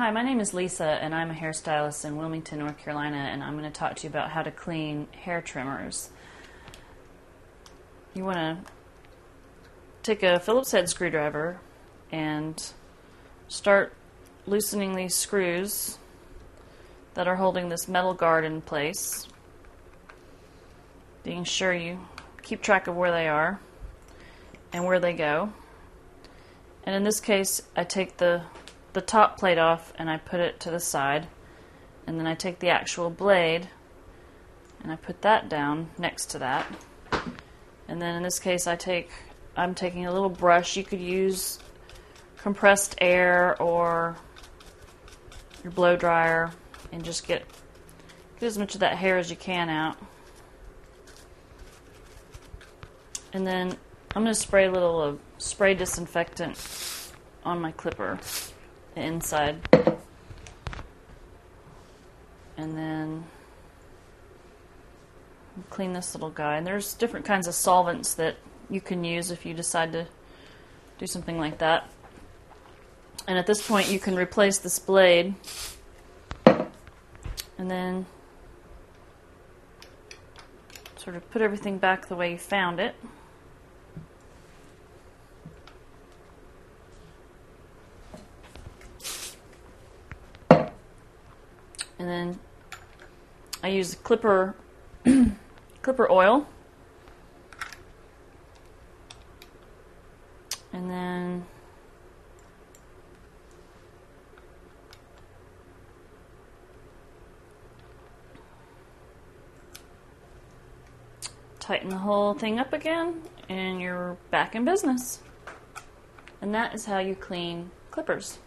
Hi, my name is Lisa, and I'm a hairstylist in Wilmington, North Carolina, and I'm going to talk to you about how to clean hair trimmers. You want to take a Phillips head screwdriver and start loosening these screws that are holding this metal guard in place, being sure you keep track of where they are and where they go. And in this case, I take the top plate off and I put it to the side, and then I take the actual blade and I put that down next to that. And then in this case I'm taking a little brush. You could use compressed air or your blow dryer and just get as much of that hair as you can out. And then I'm going to spray a little spray disinfectant on my clipper, the inside, and then clean this little guy. And there's different kinds of solvents that you can use if you decide to do something like that. And at this point you can replace this blade and then sort of put everything back the way you found it. And then I use clipper oil, and then tighten the whole thing up again, and you're back in business. And that is how you clean clippers.